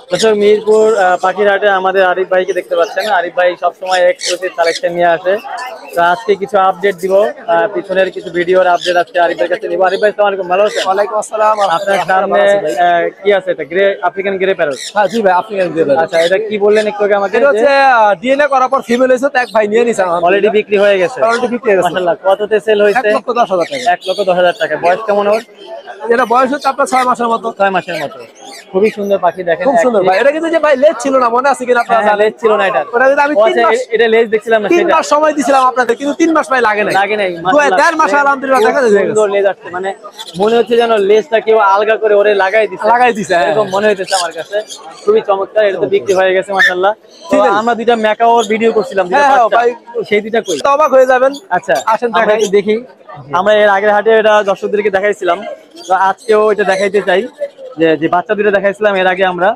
দর্শক মিরপুর পাখির হাটে আমাদের আরিফ ভাইকে দেখতে পাচ্ছেন। আরিফ ভাই সবসময় এক্সক্লুসিভ কালেকশন নিয়ে আসে। তো আজকে কিছু আপডেট দিব, পিছনের কিছু ভিডিওর আপডেট আজকে আরিফের কাছে নিব। আরিফ ভাই আসসালামু আলাইকুম, ভালো আছেন? ওয়ালাইকুম আসসালাম। আপনার সামনে কি আছে? এটা গ্রে আফ্রিকান গ্রে প্যারট। হ্যাঁ জি ভাই, আফ্রিকান গ্রে প্যারট। আচ্ছা, এটা কি বললেন একটু আগে আমাকে? এটা হচ্ছে ডিএনএ করার পর ফিমেল হয়েছে, তো এক ভাই নিয়ে নিছে। অলরেডি বিক্রি হয়ে গেছে। অলরেডি বিক্রি হয়ে গেছে। মাশাআল্লাহ, কততে সেল হয়েছে? 1,10,000 টাকা। 1,10,000 টাকা। বয়স কেমন ওর? এটা বয়স হচ্ছে আপনার 6 মাসের মতো। 6 মাসের মতো। খুবই সুন্দর পাখি, দেখেন খুব সুন্দর ভাই। এটা কিন্তু যে ভাই লেজ ছিল না, মনে আছে কিনা আপনারা? হ্যাঁ, লেজ ছিল না এটা। ওটা কিন্তু আমি 3 মাস এটা লেজ দেখছিলাম না, 3 মাস সময় দিছিলাম আপনাদের, কিন্তু 3 মাস ভাই লাগে নাই। লাগে নাই। 2.5 মাস আলহামদুলিল্লাহ দেখা যায়। সুন্দর লেজ আসছে, মানে মনে হচ্ছে যেন লেজটা কেউ আলগা করে ওরে লাগাই দিছে। এরকম মনে হইতেছে আমার কাছে। খুবই চমৎকার। এটা তো বিক্রি হয়ে গেছে মাশাআল্লাহ। তো আমরা দুইটা ম্যাকাওর ভিডিও করছিলাম, সেই দুইটা কই? অবাক হয়ে যাবেন। আচ্ছা, আসেন আমরা একটু দেখি। আমরা এর আগের হাটে এটা দর্শকদেরকে দেখাইছিলাম, তো আজকেও এটা দেখাইতে চাই। যে বাচ্চা দুটো দেখাইছিলাম এর আগে আমরা।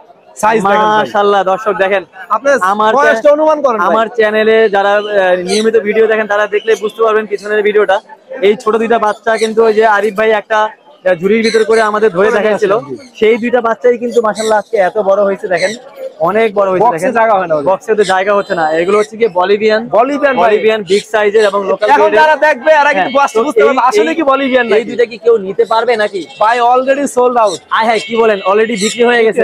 মাশাআল্লাহ দর্শক দেখেন, আমার চ্যানেলে যারা নিয়মিত ভিডিও দেখেন তারা দেখলে বুঝতে পারবেন পিছনের ভিডিওটা। এই ছোট দুইটা বাচ্চা কিন্তু ওই যে আরিফ ভাই একটা ঝুড়ির ভিতর করে আমাদের ধরে দেখাইছিল, সেই দুইটা বাচ্চাই কিন্তু মাশাআল্লাহ আজকে এত বড় হয়েছে। দেখেন অনেক বড় হয়েছে। দেখেন জায়গা হয় না, বক্সে তো জায়গা হচ্ছে না। এগুলো হচ্ছে কি বলিভিয়ান বিগ সাইজের এবং লোকাল এখন যারা দেখবে এরা কিন্তু বুঝতে পারবে আসলে কি বলিভিয়ান না। এই দুইটা কি কেউ নিতে পারবে নাকি? ভাই অলরেডি সোল্ড আউট। হ্যাঁ, কি বলেন, অলরেডি বিক্রি হয়ে গেছে?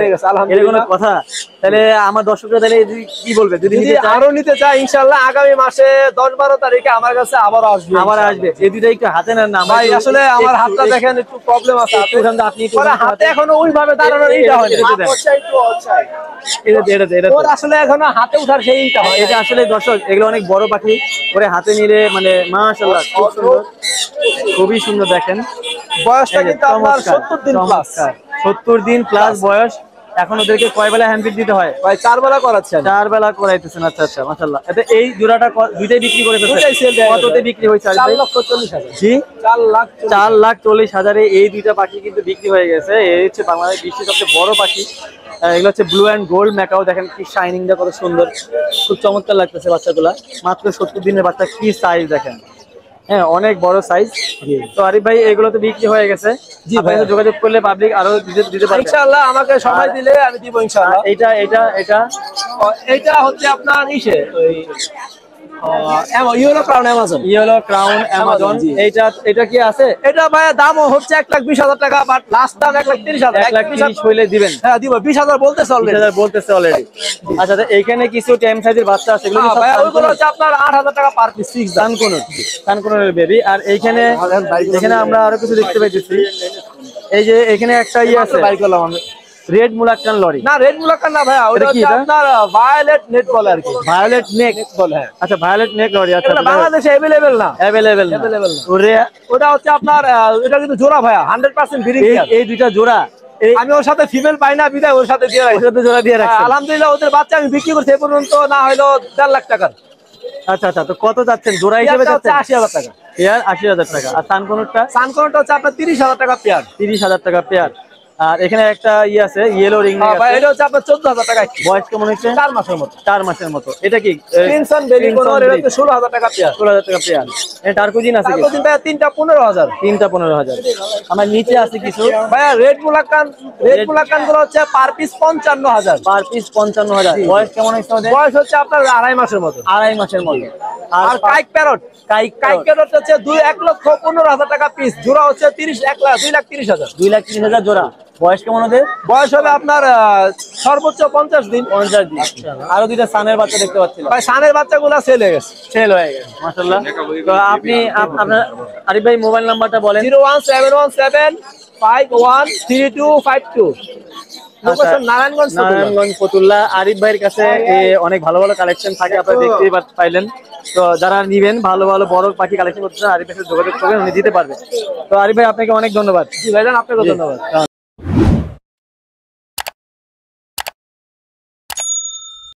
এর কোনো কথা? তাহলে আমার দর্শকরা তাহলে কি বলবে? যদি আরো নিতে চায় ইনশাআল্লাহ আগামী মাসে 10-12 তারিখে আমার কাছে আবার আসবে। এই দুইটা একটু হাতে নেন না ভাই, আসলে আমার হাতটা দেখেন একটু প্রবলেম আছে। আপনি হাতে এখনো ওইভাবে দাঁড়ানোর এইটা হয় না। আসলে এখনো হাতে উঠার সেইটা হয়। এটা আসলে দর্শক এগুলো অনেক বড় পাখি, করে হাতে নিলে মানে মাশাআল্লাহ খুব সুন্দর, খুবই সুন্দর। দেখেন বয়সটা কিন্তু আপনার 70 দিন প্লাস। 70 দিন প্লাস বয়স। এখন ওদেরকে কয় বেলা হ্যান্ড ফিড দিতে হয়? ভাই 4 বেলা করাচ্ছেন। 4 বেলা করাইতেছেন। আচ্ছা আচ্ছা, মাশাআল্লাহ। এটা এই জোড়াটা দুইটাই বিক্রি করে ফেলছেন? কততে বিক্রি হয়েছে? 4,40,000। জি, 4,40,000 এই দুইটা পাখি কিন্তু বিক্রি হয়ে গেছে। এই হচ্ছে বাংলাদেশ বিশ্বের সবচেয়ে বড় পাখি। এগুলো হচ্ছে ব্লু অ্যান্ড গোল্ড ম্যাকাও। দেখেন কি শাইনিংটা কত সুন্দর, খুব চমৎকার লাগতেছে বাচ্চাগুলা। মাত্র 70 দিনের বাচ্চা, কি সাইজ দেখেন। হ্যাঁ, অনেক বড় সাইজ। তো আরিফ ভাই এগুলো তো বিক্রি হয়ে গেছে। জি ভাই, যোগাযোগ করলে পাবলিক আরো দিতে পারবে ইনশাআল্লাহ। আমাকে সময় দিলে আমি দিব ইনশাআল্লাহ। এটা হচ্ছে আপনার ইসে ওই ইয়েলো ক্রাউন অ্যামাজন। এটা কি আছে? এটা ভাই দাম হচ্ছে 1,20,000 টাকা, বাট লাস্ট দাম 1,30,000। 1,30,000 হইলে দিবেন? হ্যাঁ দিব। 20,000 বলতেছে অলরেডি। আচ্ছা, এইখানে কিছু টেম সাইজের বাচ্চা আছে, এগুলো ওইগুলো হচ্ছে আপনার 8,000 টাকা পার পিস। কানকুনের বেবি। আর এইখানে আমরা আরো কিছু দেখতে পাইতেছি। এই যে এখানে একটা আছে রেড মুলাক্কান লরি। না, রেড মুলাক্কান না ভাইয়া, ওটা হচ্ছে আপনার ভায়োলেট নেট বলে আর কি। ভায়োলেট নেক বলে? হ্যাঁ, আচ্ছা, ভায়োলেট নেক লরি। আচ্ছা, বাংলাদেশে अवेलेबल না। ওটা হচ্ছে আপনার এটা কিন্তু জোড়া ভাইয়া, 100% ব্রিডিং। এই দুইটা জোড়া। আমি ওর সাথে ফিমেল পাই না, বিদায় ওর সাথে জোড়া দিয়ে রাখছি। আলহামদুলিল্লাহ ওদের বাচ্চা আমি বিক্রি করছি এ পর্যন্ত না হলো 1.5 লাখ টাকা। আচ্ছা আচ্ছা, তো কত যাচ্ছেন জোড়া হিসেবে? 80,000 টাকা পেয়ার। 80,000 টাকা। আর সানকোনটা হচ্ছে আপনার 30,000 টাকা পেয়ার। 30,000 টাকা পেয়ার। আর এখানে একটা আছে ইয়েলো রিং নেক আছে, এটা হচ্ছে আপনার 14,000 টাকা। বয়স কেমন হয়েছে? 4 মাসের মতো। 4 মাসের মতো। এটা কি ক্রিমসন বেলি কোনর? এটা হচ্ছে 16,000 টাকা পেয়ার। 16,000 টাকা পেয়ার। এটা টার্কোজিন আছে কি? টার্কোজিনটা 3টা 15,000। 3টা 15,000। আমার নিচে আছে কিছু ভাইয়া রেড মুলাক্কান গুলো হচ্ছে পার পিস 55,000। Per piece 55,000। বয়স কেমন হয়েছে ওদের? বয়স হচ্ছে আপনার 2.5 মাসের মতো। 2.5 মাসের মতো। আর কাইক প্যারট হচ্ছে 1,15,000 টাকা পিস। জোড়া হচ্ছে 2,30,000। 2,30,000 জোড়া। বয়স কেমন ওদের? বয়স হবে আপনার সর্বোচ্চ 50 দিন। আরো দুইটা সানের বাচ্চা দেখতে পাচ্ছি ভাই, সানের বাচ্চাগুলো সেল হয়ে গেছে। মাশাআল্লাহ। তো আপনি আপনার আরিফ ভাই মোবাইল নাম্বারটা বলেন। 01717513252। নারায়ণগঞ্জ ফতুল্লা। আরিফ ভাইয়ের কাছে অনেক ভালো ভালো কালেকশন থাকে, আপনারা দেখতেই পাইলেন। তো যারা নিবেন ভালো ভালো বড় পাখি কালেকশন করতে চান, আরিফ ভাইয়ের সাথে যোগাযোগ করবেন, উনি দিতে পারবেন। তো আরিফ ভাই আপনাকে অনেক ধন্যবাদ। জি ভাইজান, আপনাকে ধন্যবাদ।